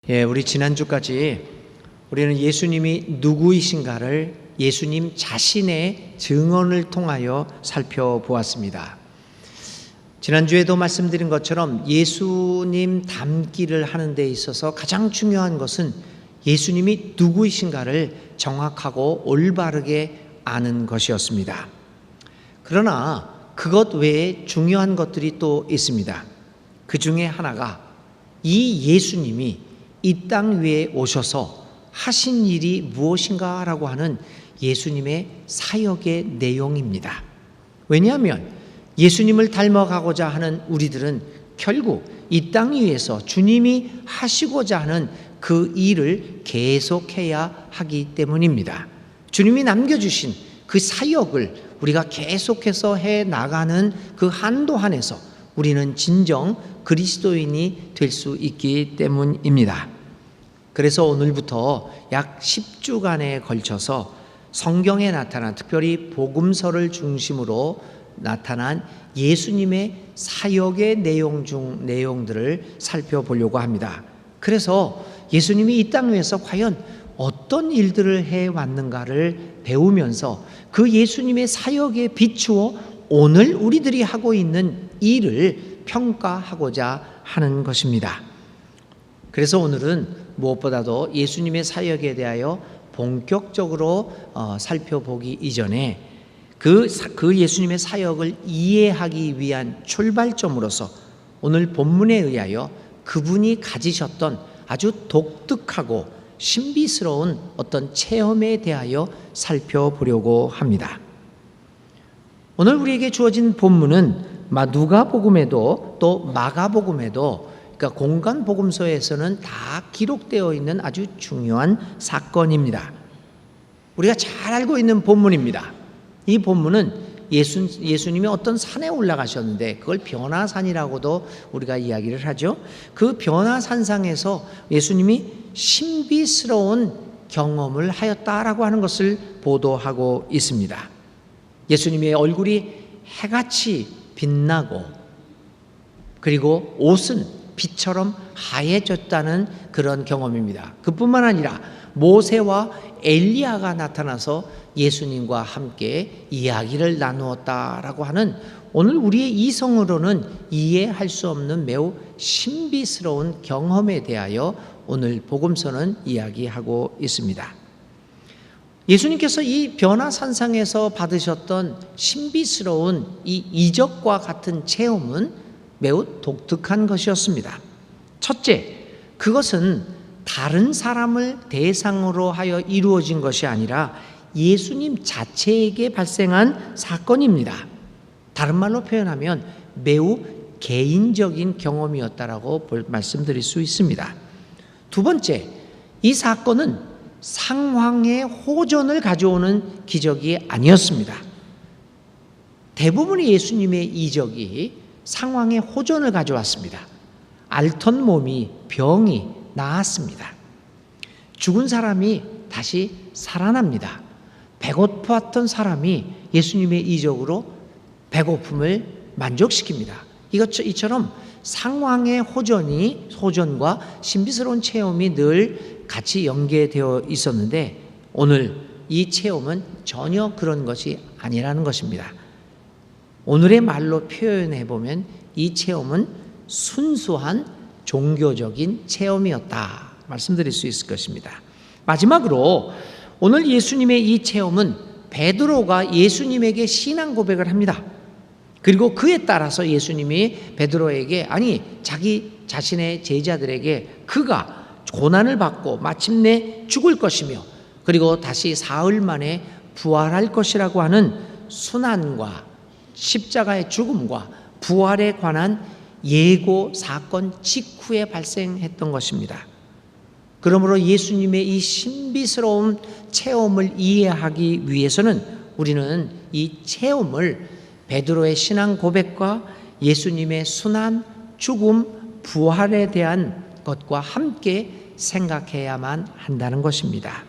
우리 지난주까지 우리는 예수님이 누구이신가를 예수님 자신의 증언을 통하여 살펴보았습니다. 지난주에도 말씀드린 것처럼 예수님 닮기를 하는 데 있어서 가장 중요한 것은 예수님이 누구이신가를 정확하고 올바르게 아는 것이었습니다. 그러나 그것 외에 중요한 것들이 또 있습니다. 그 중에 하나가 이 예수님이 이 땅 위에 오셔서 하신 일이 무엇인가 라고 하는 예수님의 사역의 내용입니다. 왜냐하면 예수님을 닮아가고자 하는 우리들은 결국 이 땅 위에서 주님이 하시고자 하는 그 일을 계속해야 하기 때문입니다. 주님이 남겨주신 그 사역을 우리가 계속해서 해 나가는 그 한도 안에서 우리는 진정 그리스도인이 될 수 있기 때문입니다. 그래서 오늘부터 약 10주간에 걸쳐서 성경에 나타난, 특별히 복음서를 중심으로 나타난 예수님의 사역의 내용들을 살펴보려고 합니다. 그래서 예수님이 이 땅 위에서 과연 어떤 일들을 해왔는가를 배우면서 그 예수님의 사역에 비추어 오늘 우리들이 하고 있는 일을 평가하고자 하는 것입니다. 그래서 오늘은 무엇보다도 예수님의 사역에 대하여 본격적으로 살펴보기 이전에 그 예수님의 사역을 이해하기 위한 출발점으로서 오늘 본문에 의하여 그분이 가지셨던 아주 독특하고 신비스러운 어떤 체험에 대하여 살펴보려고 합니다. 오늘 우리에게 주어진 본문은 누가복음에도 또 마가복음에도, 그러니까 공간 복음서에서는 다 기록되어 있는 아주 중요한 사건입니다. 우리가 잘 알고 있는 본문입니다. 이 본문은 예수님이 어떤 산에 올라가셨는데 그걸 변화산이라고도 우리가 이야기를 하죠. 그 변화산상에서 예수님이 신비스러운 경험을 하였다라고 하는 것을 보도하고 있습니다. 예수님의 얼굴이 해같이 빛나고 그리고 옷은 빛처럼 하얘졌다는 그런 경험입니다. 그뿐만 아니라 모세와 엘리야가 나타나서 예수님과 함께 이야기를 나누었다라고 하는 오늘 우리의 이성으로는 이해할 수 없는 매우 신비스러운 경험에 대하여 오늘 복음서는 이야기하고 있습니다. 예수님께서 이 변화산상에서 받으셨던 신비스러운 이 이적과 같은 체험은 매우 독특한 것이었습니다. 첫째, 그것은 다른 사람을 대상으로 하여 이루어진 것이 아니라 예수님 자체에게 발생한 사건입니다. 다른 말로 표현하면 매우 개인적인 경험이었다라고 말씀드릴 수 있습니다. 두 번째, 이 사건은 상황의 호전을 가져오는 기적이 아니었습니다. 대부분의 예수님의 이적이 상황의 호전을 가져왔습니다. 앓던 몸이, 병이 나았습니다. 죽은 사람이 다시 살아납니다. 배고팠던 사람이 예수님의 이적으로 배고픔을 만족시킵니다. 이처럼 상황의 호전과 신비스러운 체험이 늘 같이 연계되어 있었는데 오늘 이 체험은 전혀 그런 것이 아니라는 것입니다. 오늘의 말로 표현해 보면 이 체험은 순수한 종교적인 체험이었다 말씀드릴 수 있을 것입니다. 마지막으로 오늘 예수님의 이 체험은 베드로가 예수님에게 신앙 고백을 합니다. 그리고 그에 따라서 예수님이 베드로에게, 자기 자신의 제자들에게 그가 고난을 받고 마침내 죽을 것이며 그리고 다시 사흘 만에 부활할 것이라고 하는 순환과 십자가의 죽음과 부활에 관한 예고 사건 직후에 발생했던 것입니다. 그러므로 예수님의 이 신비스러운 체험을 이해하기 위해서는 우리는 이 체험을 베드로의 신앙 고백과 예수님의 순환, 죽음, 부활에 대한 것과 함께 생각해야만 한다는 것입니다.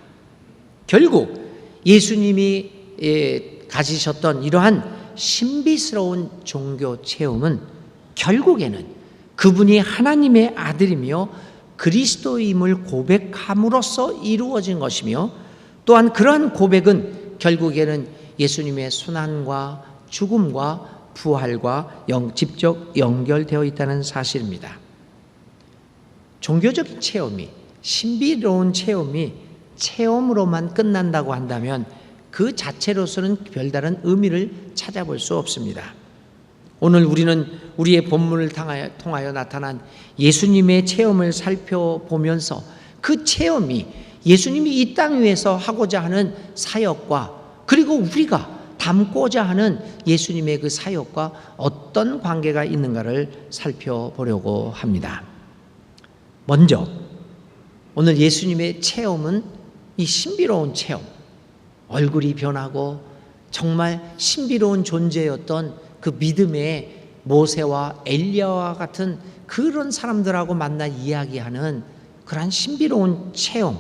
결국 예수님이 가지셨던 이러한 신비스러운 종교 체험은 결국에는 그분이 하나님의 아들이며 그리스도임을 고백함으로써 이루어진 것이며, 또한 그러한 고백은 결국에는 예수님의 순환과 죽음과 부활과 직접 연결되어 있다는 사실입니다. 종교적인 체험이, 신비로운 체험이 체험으로만 끝난다고 한다면 그 자체로서는 별다른 의미를 찾아볼 수 없습니다. 오늘 우리는 우리의 본문을 통하여 나타난 예수님의 체험을 살펴보면서 그 체험이 예수님이 이 땅 위에서 하고자 하는 사역과, 그리고 우리가 담고자 하는 예수님의 그 사역과 어떤 관계가 있는가를 살펴보려고 합니다. 먼저 오늘 예수님의 체험은 이 신비로운 체험, 얼굴이 변하고 정말 신비로운 존재였던 그 믿음의 모세와 엘리야와 같은 그런 사람들하고 만나 이야기하는 그러한 신비로운 체험,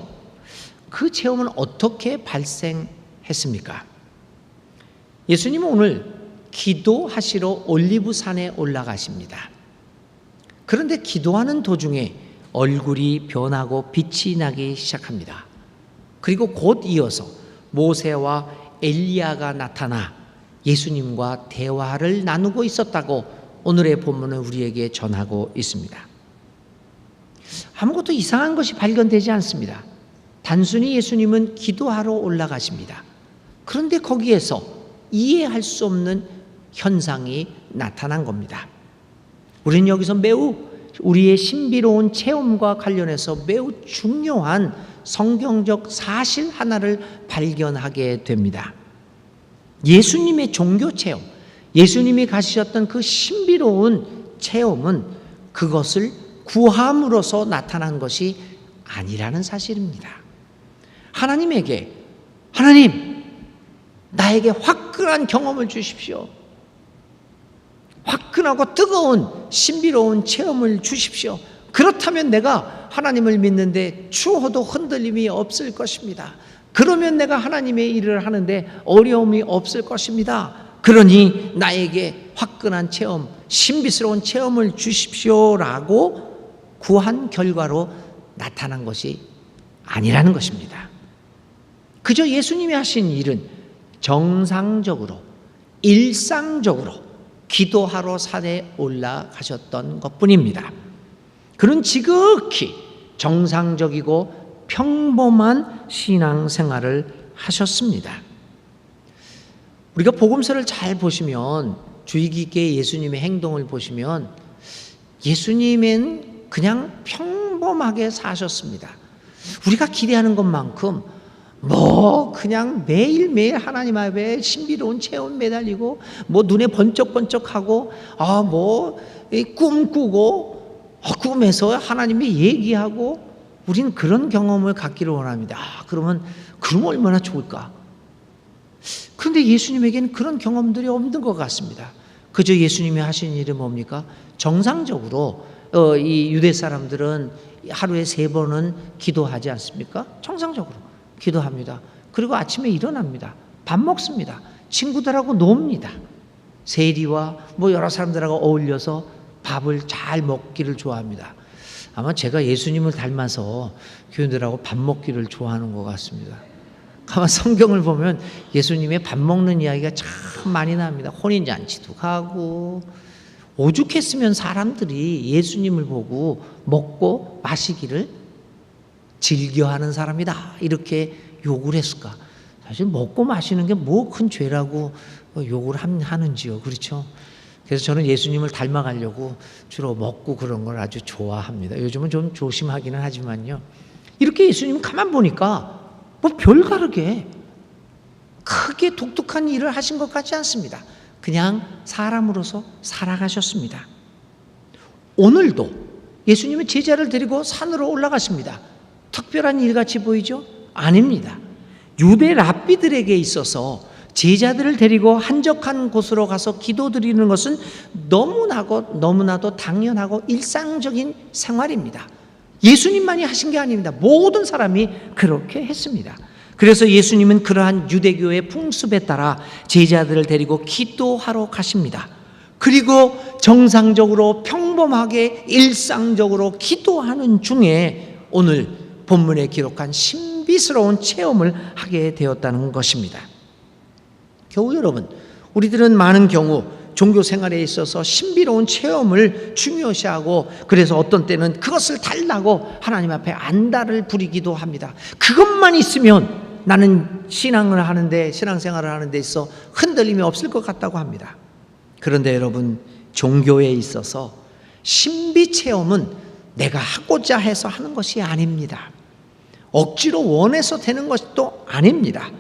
그 체험은 어떻게 발생했습니까? 예수님은 오늘 기도하시러 올리브산에 올라가십니다. 그런데 기도하는 도중에 얼굴이 변하고 빛이 나기 시작합니다. 그리고 곧 이어서 모세와 엘리야가 나타나 예수님과 대화를 나누고 있었다고 오늘의 본문은 우리에게 전하고 있습니다. 아무것도 이상한 것이 발견되지 않습니다. 단순히 예수님은 기도하러 올라가십니다. 그런데 거기에서 이해할 수 없는 현상이 나타난 겁니다. 우리는 여기서 매우 우리의 신비로운 체험과 관련해서 매우 중요한 성경적 사실 하나를 발견하게 됩니다. 예수님의 종교 체험, 예수님이 가지셨던 그 신비로운 체험은 그것을 구함으로써 나타난 것이 아니라는 사실입니다. 하나님에게, 하나님, 나에게 화끈한 경험을 주십시오. 화끈하고 뜨거운 신비로운 체험을 주십시오. 그렇다면 내가 하나님을 믿는데 추호도 흔들림이 없을 것입니다. 그러면 내가 하나님의 일을 하는데 어려움이 없을 것입니다. 그러니 나에게 화끈한 체험, 신비스러운 체험을 주십시오라고 구한 결과로 나타난 것이 아니라는 것입니다. 그저 예수님이 하신 일은 정상적으로, 일상적으로 기도하러 산에 올라가셨던 것뿐입니다. 그는 지극히 정상적이고 평범한 신앙생활을 하셨습니다. 우리가 복음서를 잘 보시면, 주의 깊게 예수님의 행동을 보시면 예수님은 그냥 평범하게 사셨습니다. 우리가 기대하는 것만큼 그냥 매일매일 하나님 앞에 신비로운 체험 매달리고 눈에 번쩍번쩍하고 꿈꾸고 꿈에서 하나님이 얘기하고, 우리는 그런 경험을 갖기를 원합니다. 그럼 얼마나 좋을까? 그런데 예수님에게는 그런 경험들이 없는 것 같습니다. 그저 예수님이 하신 일은 뭡니까? 정상적으로 이 유대 사람들은 하루에 3번은 기도하지 않습니까? 정상적으로 기도합니다. 그리고 아침에 일어납니다. 밥 먹습니다. 친구들하고 놉니다. 세리와 여러 사람들하고 어울려서 밥을 잘 먹기를 좋아합니다. 아마 제가 예수님을 닮아서 교인들하고 밥 먹기를 좋아하는 것 같습니다. 가만 성경을 보면 예수님의 밥 먹는 이야기가 참 많이 나옵니다. 혼인잔치도 가고, 오죽했으면 사람들이 예수님을 보고 먹고 마시기를 즐겨하는 사람이다 이렇게 욕을 했을까? 사실 먹고 마시는 게 뭐 큰 죄라고 욕을 하는지요. 그렇죠? 그래서 저는 예수님을 닮아가려고 주로 먹고 그런 걸 아주 좋아합니다. 요즘은 좀 조심하기는 하지만요. 이렇게 예수님 가만 보니까 별다르게 크게 독특한 일을 하신 것 같지 않습니다. 그냥 사람으로서 살아가셨습니다. 오늘도 예수님은 제자를 데리고 산으로 올라갔습니다. 특별한 일같이 보이죠? 아닙니다. 유대 랍비들에게 있어서 제자들을 데리고 한적한 곳으로 가서 기도드리는 것은 너무나도 당연하고 일상적인 생활입니다. 예수님만이 하신 게 아닙니다. 모든 사람이 그렇게 했습니다. 그래서 예수님은 그러한 유대교의 풍습에 따라 제자들을 데리고 기도하러 가십니다. 그리고 정상적으로 평범한 평범하게 일상적으로 기도하는 중에 오늘 본문에 기록한 신비스러운 체험을 하게 되었다는 것입니다. 교우 여러분, 우리들은 많은 경우 종교 생활에 있어서 신비로운 체험을 중요시하고, 그래서 어떤 때는 그것을 달라고 하나님 앞에 안달을 부리기도 합니다. 그것만 있으면 나는 신앙생활을 하는 데 있어 흔들림이 없을 것 같다고 합니다. 그런데 여러분, 종교에 있어서 신비 체험은 내가 하고자 해서 하는 것이 아닙니다. 억지로 원해서 되는 것도 아닙니다.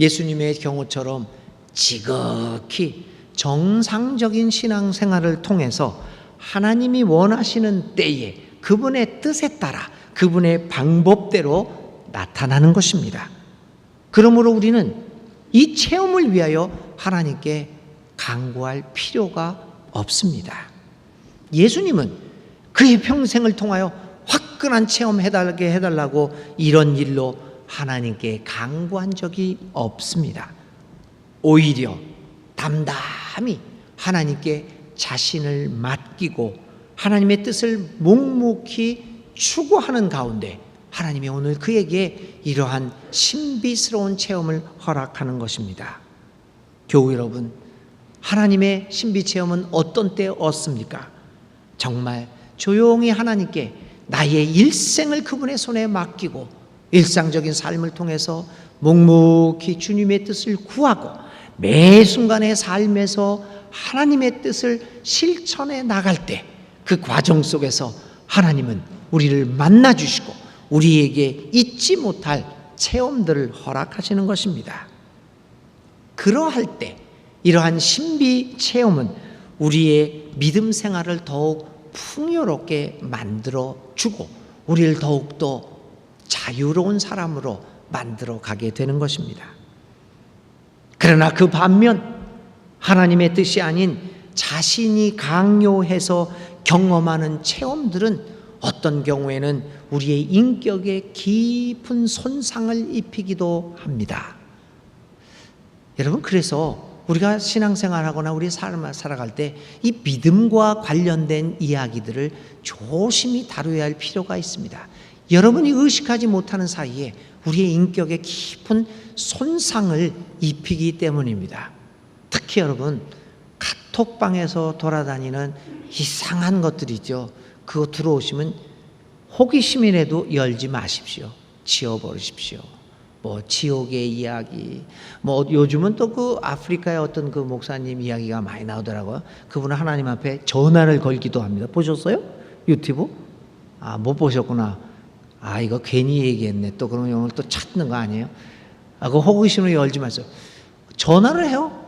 예수님의 경우처럼 지극히 정상적인 신앙생활을 통해서 하나님이 원하시는 때에 그분의 뜻에 따라 그분의 방법대로 나타나는 것입니다. 그러므로 우리는 이 체험을 위하여 하나님께 간구할 필요가 없습니다. 예수님은 그의 평생을 통하여 화끈한 체험 해달라고 이런 일로 하나님께 간구한 적이 없습니다. 오히려 담담히 하나님께 자신을 맡기고 하나님의 뜻을 묵묵히 추구하는 가운데 하나님이 오늘 그에게 이러한 신비스러운 체험을 허락하는 것입니다. 교우 여러분, 하나님의 신비 체험은 어떤 때 얻습니까? 정말 조용히 하나님께 나의 일생을 그분의 손에 맡기고 일상적인 삶을 통해서 묵묵히 주님의 뜻을 구하고 매 순간의 삶에서 하나님의 뜻을 실천해 나갈 때 그 과정 속에서 하나님은 우리를 만나 주시고 우리에게 잊지 못할 체험들을 허락하시는 것입니다. 그러할 때 이러한 신비 체험은 우리의 믿음 생활을 더욱 풍요롭게 만들어 주고 우리를 더욱더 자유로운 사람으로 만들어 가게 되는 것입니다. 그러나 그 반면 하나님의 뜻이 아닌 자신이 강요해서 경험하는 체험들은 어떤 경우에는 우리의 인격에 깊은 손상을 입히기도 합니다. 여러분, 그래서 우리가 신앙생활하거나 우리 삶을 살아갈 때 이 믿음과 관련된 이야기들을 조심히 다뤄야 할 필요가 있습니다. 여러분이 의식하지 못하는 사이에 우리의 인격에 깊은 손상을 입히기 때문입니다. 특히 여러분, 카톡방에서 돌아다니는 이상한 것들이죠. 그거 들어오시면 호기심이라도 열지 마십시오. 지워버리십시오. 뭐 지옥의 이야기, 뭐 요즘은 또 그 아프리카의 어떤 그 목사님 이야기가 많이 나오더라고요. 그분은 하나님 앞에 전화를 걸기도 합니다. 보셨어요? 유튜브? 못 보셨구나. 이거 괜히 얘기했네. 또 그러면 오늘 또 찾는 거 아니에요? 그 호기심을 열지 마세요. 전화를 해요.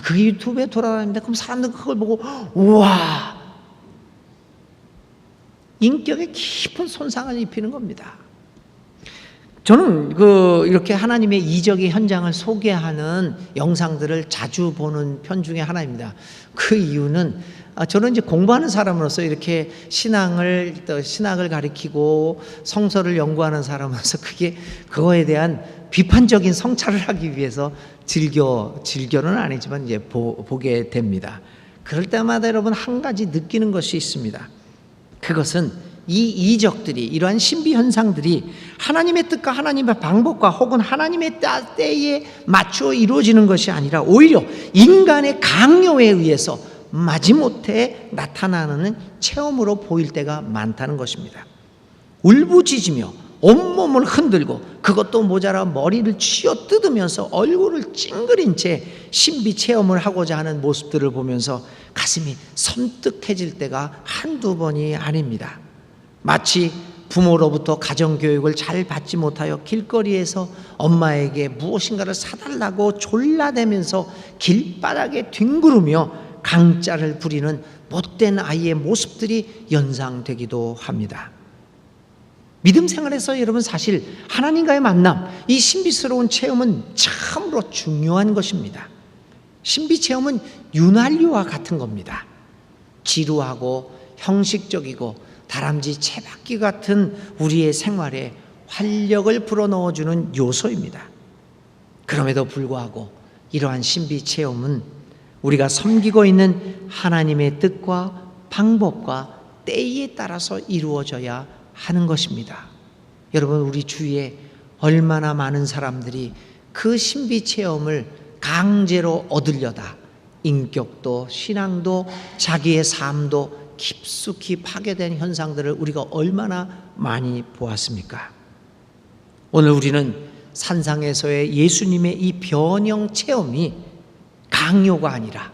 그게 유튜브에 돌아다닙니다. 그럼 사람들 그걸 보고 우와, 인격에 깊은 손상을 입히는 겁니다. 저는 이렇게 하나님의 이적의 현장을 소개하는 영상들을 자주 보는 편 중에 하나입니다. 그 이유는 저는 이제 공부하는 사람으로서 이렇게 신학을 가리키고 성서를 연구하는 사람으로서 그거에 대한 비판적인 성찰을 하기 위해서 즐겨는 아니지만 이제 보게 됩니다. 그럴 때마다 여러분 한 가지 느끼는 것이 있습니다. 그것은 이 이적들이, 이러한 신비 현상들이 하나님의 뜻과 하나님의 방법과 혹은 하나님의 때에 맞추어 이루어지는 것이 아니라 오히려 인간의 강요에 의해서 마지못해 나타나는 체험으로 보일 때가 많다는 것입니다. 울부짖으며 온몸을 흔들고 그것도 모자라 머리를 쥐어 뜯으면서 얼굴을 찡그린 채 신비 체험을 하고자 하는 모습들을 보면서 가슴이 섬뜩해질 때가 한두 번이 아닙니다. 마치 부모로부터 가정교육을 잘 받지 못하여 길거리에서 엄마에게 무엇인가를 사달라고 졸라대면서 길바닥에 뒹구르며 강짜를 부리는 못된 아이의 모습들이 연상되기도 합니다. 믿음 생활에서 여러분 사실 하나님과의 만남, 이 신비스러운 체험은 참으로 중요한 것입니다. 신비 체험은 윤활유와 같은 겁니다. 지루하고 형식적이고 다람쥐 채바퀴 같은 우리의 생활에 활력을 불어넣어주는 요소입니다. 그럼에도 불구하고 이러한 신비 체험은 우리가 섬기고 있는 하나님의 뜻과 방법과 때에 따라서 이루어져야 하는 것입니다. 여러분, 우리 주위에 얼마나 많은 사람들이 그 신비 체험을 강제로 얻으려다 인격도 신앙도 자기의 삶도 깊숙이 파괴된 현상들을 우리가 얼마나 많이 보았습니까? 오늘 우리는 산상에서의 예수님의 이 변형 체험이 강요가 아니라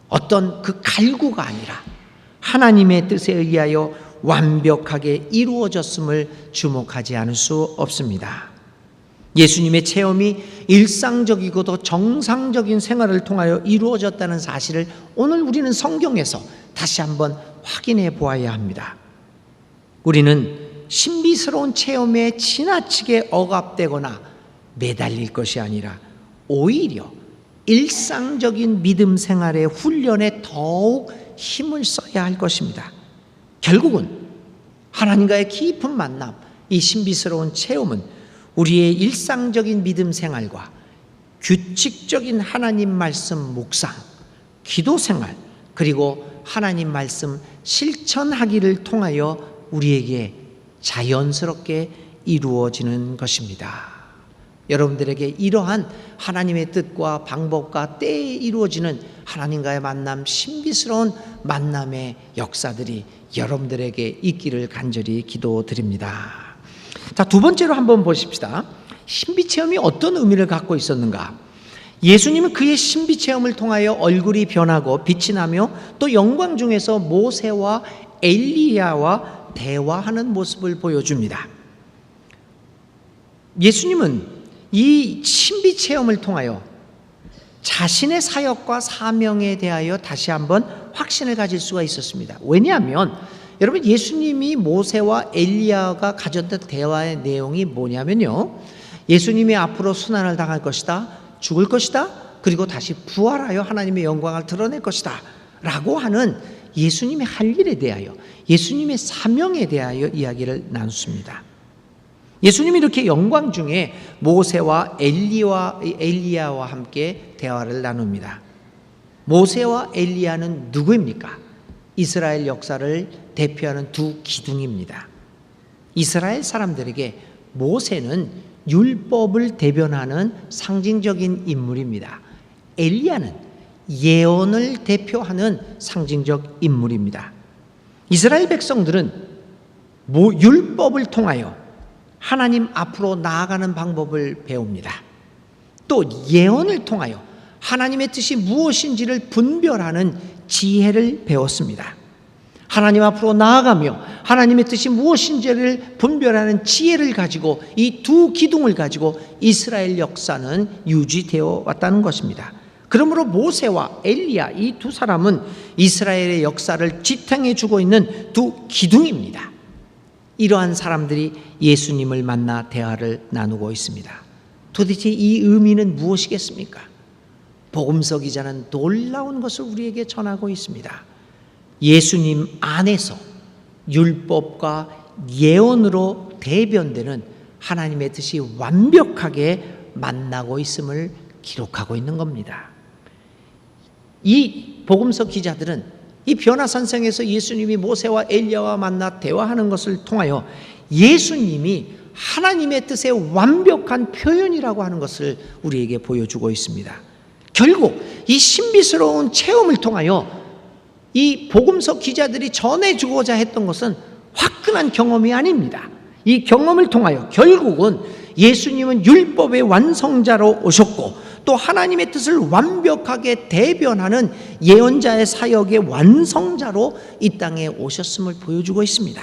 어떤 그 갈구가 아니라 하나님의 뜻에 의하여 완벽하게 이루어졌음을 주목하지 않을 수 없습니다. 예수님의 체험이 일상적이고도 정상적인 생활을 통하여 이루어졌다는 사실을 오늘 우리는 성경에서 다시 한번 확인해 보아야 합니다. 우리는 신비스러운 체험에 지나치게 억압되거나 매달릴 것이 아니라 오히려 일상적인 믿음 생활의 훈련에 더욱 힘을 써야 할 것입니다. 결국은 하나님과의 깊은 만남, 이 신비스러운 체험은 우리의 일상적인 믿음 생활과 규칙적인 하나님 말씀 묵상, 기도 생활, 그리고 하나님 말씀 실천하기를 통하여 우리에게 자연스럽게 이루어지는 것입니다. 여러분들에게 이러한 하나님의 뜻과 방법과 때에 이루어지는 하나님과의 만남, 신비스러운 만남의 역사들이 여러분들에게 있기를 간절히 기도드립니다. 자, 두 번째로 한번 보십시다. 신비체험이 어떤 의미를 갖고 있었는가? 예수님은 그의 신비체험을 통하여 얼굴이 변하고 빛이 나며 또 영광 중에서 모세와 엘리야와 대화하는 모습을 보여줍니다. 예수님은 이 신비체험을 통하여 자신의 사역과 사명에 대하여 다시 한번 확신을 가질 수가 있었습니다. 왜냐하면 여러분, 예수님이 모세와 엘리야가 가졌던 대화의 내용이 뭐냐면요, 예수님이 앞으로 순환을 당할 것이다, 죽을 것이다, 그리고 다시 부활하여 하나님의 영광을 드러낼 것이다 라고 하는 예수님의 할 일에 대하여, 예수님의 사명에 대하여 이야기를 나눴습니다. 예수님이 이렇게 영광 중에 모세와 엘리야와 함께 대화를 나눕니다. 모세와 엘리야는 누구입니까? 이스라엘 역사를 대표하는 두 기둥입니다. 이스라엘 사람들에게 모세는 율법을 대변하는 상징적인 인물입니다. 엘리야는 예언을 대표하는 상징적 인물입니다. 이스라엘 백성들은 율법을 통하여 하나님 앞으로 나아가는 방법을 배웁니다. 또 예언을 통하여 하나님의 뜻이 무엇인지를 분별하는 지혜를 배웠습니다. 하나님 앞으로 나아가며 하나님의 뜻이 무엇인지를 분별하는 지혜를 가지고 이 두 기둥을 가지고 이스라엘 역사는 유지되어 왔다는 것입니다. 그러므로 모세와 엘리야, 이 두 사람은 이스라엘의 역사를 지탱해 주고 있는 두 기둥입니다. 이러한 사람들이 예수님을 만나 대화를 나누고 있습니다. 도대체 이 의미는 무엇이겠습니까? 복음서 기자는 놀라운 것을 우리에게 전하고 있습니다. 예수님 안에서 율법과 예언으로 대변되는 하나님의 뜻이 완벽하게 만나고 있음을 기록하고 있는 겁니다. 이 복음서 기자들은 이 변화산성에서 예수님이 모세와 엘리야와 만나 대화하는 것을 통하여 예수님이 하나님의 뜻의 완벽한 표현이라고 하는 것을 우리에게 보여주고 있습니다. 결국 이 신비스러운 체험을 통하여 이 복음서 기자들이 전해주고자 했던 것은 화끈한 경험이 아닙니다. 이 경험을 통하여 결국은 예수님은 율법의 완성자로 오셨고 또 하나님의 뜻을 완벽하게 대변하는 예언자의 사역의 완성자로 이 땅에 오셨음을 보여주고 있습니다.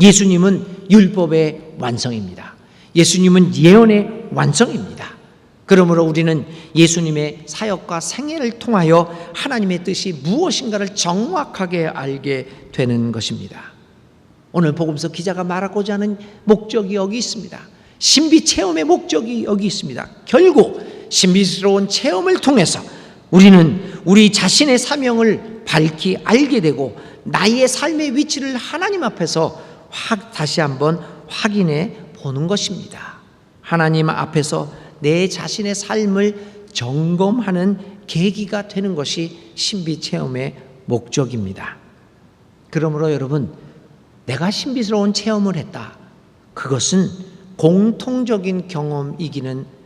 예수님은 율법의 완성입니다. 예수님은 예언의 완성입니다. 그러므로 우리는 예수님의 사역과 생애를 통하여 하나님의 뜻이 무엇인가를 정확하게 알게 되는 것입니다. 오늘 복음서 기자가 말하고자 하는 목적이 여기 있습니다. 신비 체험의 목적이 여기 있습니다. 결국 신비스러운 체험을 통해서 우리는 우리 자신의 사명을 밝히 알게 되고 나의 삶의 위치를 하나님 앞에서 다시 한번 확인해 보는 것입니다. 하나님 앞에서 내 자신의 삶을 점검하는 계기가 되는 것이 신비 체험의 목적입니다. 그러므로 여러분, 내가 신비스러운 체험을 했다. 그것은 공통적인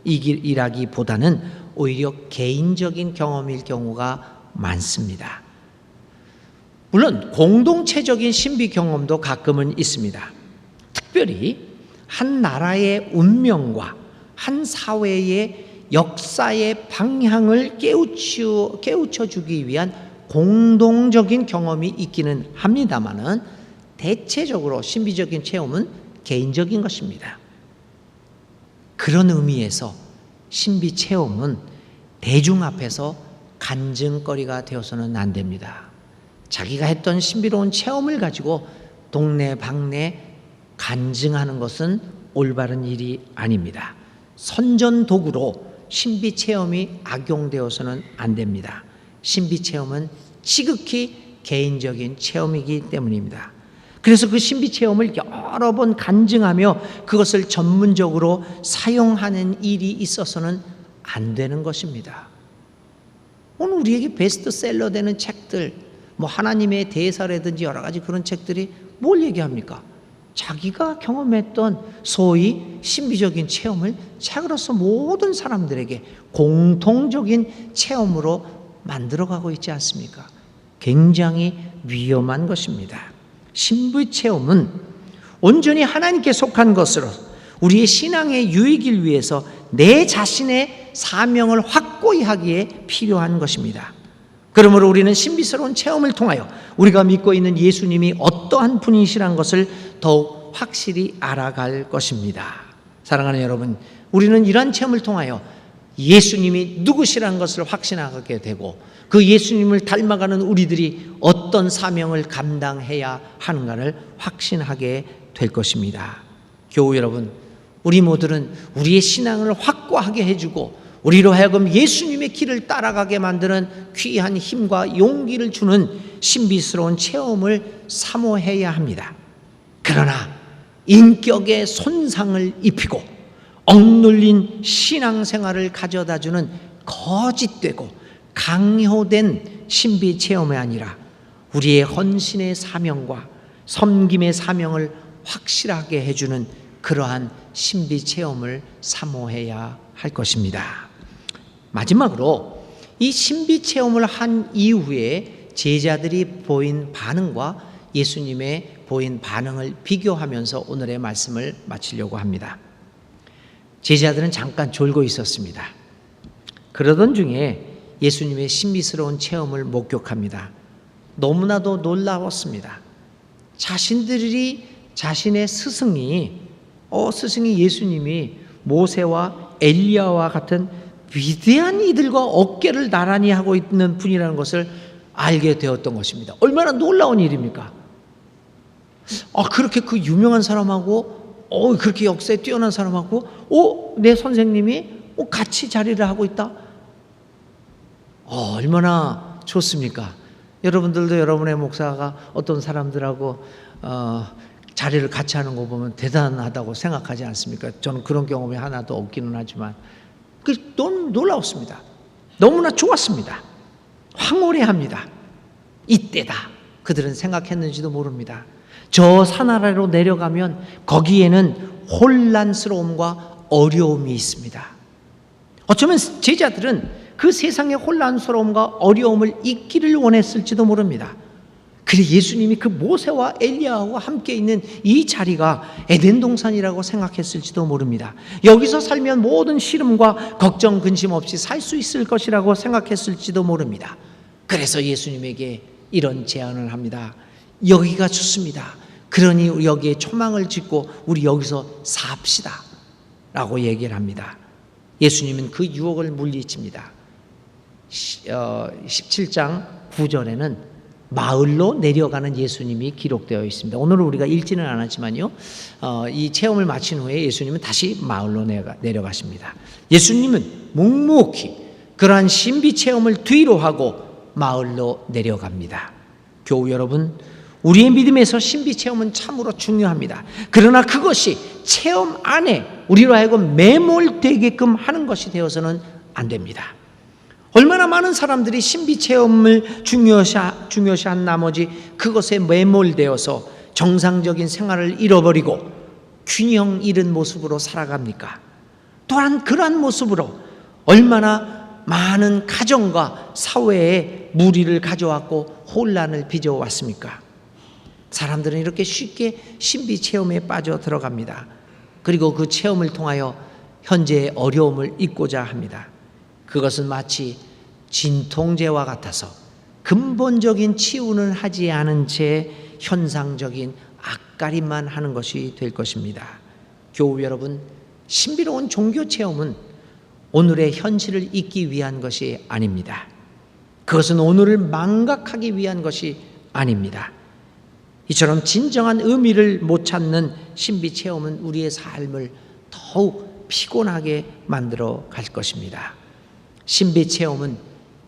경험이라기보다는 오히려 개인적인 경험일 경우가 많습니다. 물론 공동체적인 신비 경험도 가끔은 있습니다. 특별히 한 나라의 운명과 한 사회의 역사의 방향을 깨우쳐 주기 위한 공동적인 경험이 있기는 합니다만은 대체적으로 신비적인 체험은 개인적인 것입니다. 그런 의미에서 신비 체험은 대중 앞에서 간증거리가 되어서는 안 됩니다. 자기가 했던 신비로운 체험을 가지고 동네방네 간증하는 것은 올바른 일이 아닙니다. 선전도구로 신비 체험이 악용되어서는 안 됩니다. 신비 체험은 지극히 개인적인 체험이기 때문입니다. 그래서 그 신비 체험을 여러 번 간증하며 그것을 전문적으로 사용하는 일이 있어서는 안 되는 것입니다. 오늘 우리에게 베스트셀러 되는 책들, 하나님의 대사라든지 여러 가지 그런 책들이 뭘 얘기합니까? 자기가 경험했던 소위 신비적인 체험을 책으로서 모든 사람들에게 공통적인 체험으로 만들어가고 있지 않습니까? 굉장히 위험한 것입니다. 신비 체험은 온전히 하나님께 속한 것으로 우리의 신앙의 유익을 위해서 내 자신의 사명을 확고히 하기에 필요한 것입니다. 그러므로 우리는 신비스러운 체험을 통하여 우리가 믿고 있는 예수님이 어떠한 분이시란 것을 더욱 확실히 알아갈 것입니다. 사랑하는 여러분, 우리는 이러한 체험을 통하여 예수님이 누구시라는 것을 확신하게 되고 그 예수님을 닮아가는 우리들이 어떤 사명을 감당해야 하는가를 확신하게 될 것입니다. 교우 여러분, 우리 모두는 우리의 신앙을 확고하게 해주고 우리로 하여금 예수님의 길을 따라가게 만드는 귀한 힘과 용기를 주는 신비스러운 체험을 사모해야 합니다. 그러나 인격에 손상을 입히고 억눌린 신앙생활을 가져다주는 거짓되고 강요된 신비 체험이 아니라 우리의 헌신의 사명과 섬김의 사명을 확실하게 해주는 그러한 신비 체험을 사모해야 할 것입니다. 마지막으로 이 신비 체험을 한 이후에 제자들이 보인 반응과 예수님의 보인 반응을 비교하면서 오늘의 말씀을 마치려고 합니다. 제자들은 잠깐 졸고 있었습니다. 그러던 중에 예수님의 신비스러운 체험을 목격합니다. 너무나도 놀라웠습니다. 자신의 스승이 예수님이 모세와 엘리야와 같은 위대한 이들과 어깨를 나란히 하고 있는 분이라는 것을 알게 되었던 것입니다. 얼마나 놀라운 일입니까? 그렇게 그 유명한 사람하고 그렇게 역사에 뛰어난 사람하고 내 선생님이 같이 자리를 하고 있다? 얼마나 좋습니까? 여러분들도 여러분의 목사가 어떤 사람들하고 자리를 같이 하는 거 보면 대단하다고 생각하지 않습니까? 저는 그런 경험이 하나도 없기는 하지만 너무 놀라웠습니다. 너무나 좋았습니다. 황홀해합니다. 이때다 그들은 생각했는지도 모릅니다. 저 산 아래로 내려가면 거기에는 혼란스러움과 어려움이 있습니다. 어쩌면 제자들은 그 세상의 혼란스러움과 어려움을 잊기를 원했을지도 모릅니다. 그래 예수님이 그 모세와 엘리야와 함께 있는 이 자리가 에덴 동산이라고 생각했을지도 모릅니다. 여기서 살면 모든 시름과 걱정 근심 없이 살 수 있을 것이라고 생각했을지도 모릅니다. 그래서 예수님에게 이런 제안을 합니다. 여기가 좋습니다. 그러니 여기에 초망을 짓고 우리 여기서 삽시다 라고 얘기를 합니다. 예수님은 그 유혹을 물리칩니다. 17장 9절에는 마을로 내려가는 예수님이 기록되어 있습니다. 오늘은 우리가 읽지는 않았지만요, 이 체험을 마친 후에 예수님은 다시 마을로 내려가십니다. 예수님은 묵묵히 그러한 신비 체험을 뒤로 하고 마을로 내려갑니다. 교우 여러분, 우리의 믿음에서 신비 체험은 참으로 중요합니다. 그러나 그것이 체험 안에 우리로 하여금 매몰되게끔 하는 것이 되어서는 안 됩니다. 얼마나 많은 사람들이 신비 체험을 중요시한 나머지 그것에 매몰되어서 정상적인 생활을 잃어버리고 균형 잃은 모습으로 살아갑니까? 또한 그러한 모습으로 얼마나 많은 가정과 사회에 무리를 가져왔고 혼란을 빚어왔습니까? 사람들은 이렇게 쉽게 신비 체험에 빠져 들어갑니다. 그리고 그 체험을 통하여 현재의 어려움을 잊고자 합니다. 그것은 마치 진통제와 같아서 근본적인 치유는 하지 않은 채 현상적인 앞가림만 하는 것이 될 것입니다. 교우 여러분, 신비로운 종교 체험은 오늘의 현실을 잊기 위한 것이 아닙니다. 그것은 오늘을 망각하기 위한 것이 아닙니다. 이처럼 진정한 의미를 못 찾는 신비 체험은 우리의 삶을 더욱 피곤하게 만들어 갈 것입니다. 신비 체험은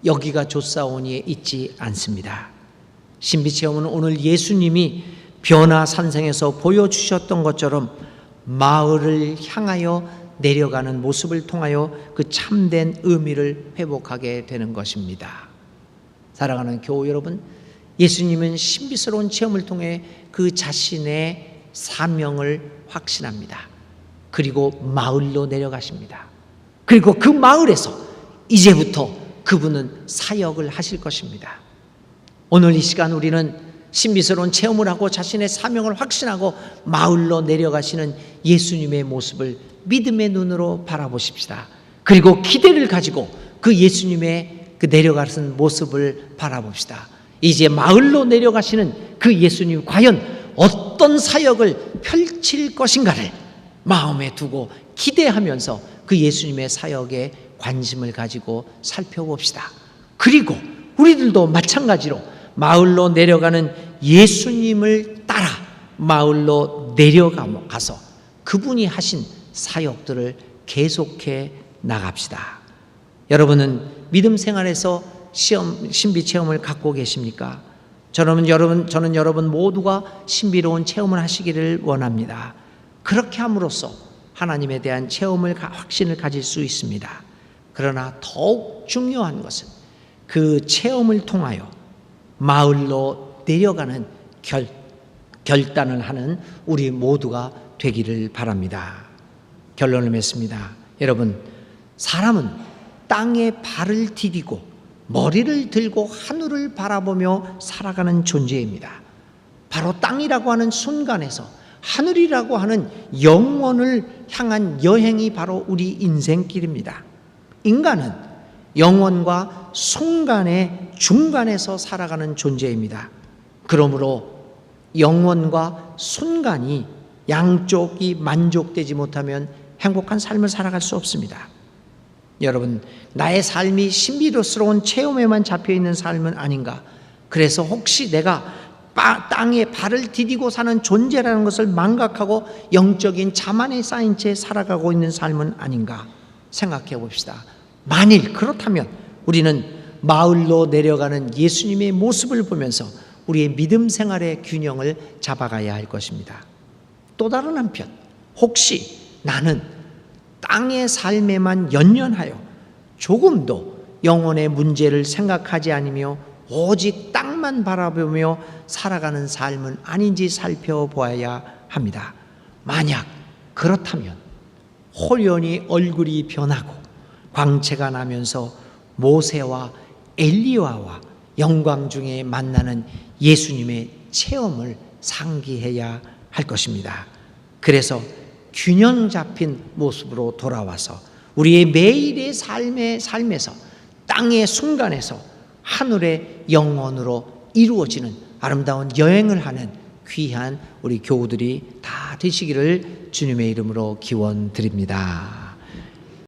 여기가 좋사오니에 있지 않습니다. 신비 체험은 오늘 예수님이 변화산성에서 보여주셨던 것처럼 마을을 향하여 내려가는 모습을 통하여 그 참된 의미를 회복하게 되는 것입니다. 사랑하는 교우 여러분, 예수님은 신비스러운 체험을 통해 그 자신의 사명을 확신합니다. 그리고 마을로 내려가십니다. 그리고 그 마을에서 이제부터 그분은 사역을 하실 것입니다. 오늘 이 시간 우리는 신비스러운 체험을 하고 자신의 사명을 확신하고 마을로 내려가시는 예수님의 모습을 믿음의 눈으로 바라보십시다. 그리고 기대를 가지고 그 예수님의 그 내려가신 모습을 바라봅시다. 이제 마을로 내려가시는 그 예수님 과연 어떤 사역을 펼칠 것인가를 마음에 두고 기대하면서 그 예수님의 사역에 관심을 가지고 살펴봅시다. 그리고 우리들도 마찬가지로 마을로 내려가는 예수님을 따라 마을로 내려가서 그분이 하신 사역들을 계속해 나갑시다. 여러분은 믿음 생활에서 신비 체험을 갖고 계십니까? 저는 여러분 모두가 신비로운 체험을 하시기를 원합니다. 그렇게 함으로써 하나님에 대한 확신을 가질 수 있습니다. 그러나 더욱 중요한 것은 그 체험을 통하여 마을로 내려가는 결단을 하는 우리 모두가 되기를 바랍니다. 결론을 맺습니다. 여러분, 사람은 땅에 발을 디디고 머리를 들고 하늘을 바라보며 살아가는 존재입니다. 바로 땅이라고 하는 순간에서 하늘이라고 하는 영원을 향한 여행이 바로 우리 인생길입니다. 인간은 영원과 순간의 중간에서 살아가는 존재입니다. 그러므로 영원과 순간이 양쪽이 만족되지 못하면 행복한 삶을 살아갈 수 없습니다. 여러분, 나의 삶이 신비로운 체험에만 잡혀있는 삶은 아닌가? 그래서 혹시 내가 땅에 발을 디디고 사는 존재라는 것을 망각하고 영적인 자만에 쌓인 채 살아가고 있는 삶은 아닌가? 생각해 봅시다. 만일 그렇다면 우리는 마을로 내려가는 예수님의 모습을 보면서 우리의 믿음 생활의 균형을 잡아가야 할 것입니다. 또 다른 한편, 혹시 나는 땅의 삶에만 연연하여 조금도 영혼의 문제를 생각하지 않으며 오직 땅만 바라보며 살아가는 삶은 아닌지 살펴보아야 합니다. 만약 그렇다면 호련히 얼굴이 변하고 광채가 나면서 모세와 엘리야와 영광 중에 만나는 예수님의 체험을 상기해야 할 것입니다. 그래서 균형 잡힌 모습으로 돌아와서 우리의 매일의 삶에서 땅의 순간에서 하늘의 영원으로 이루어지는 아름다운 여행을 하는 귀한 우리 교우들이 다 되시기를 주님의 이름으로 기원드립니다.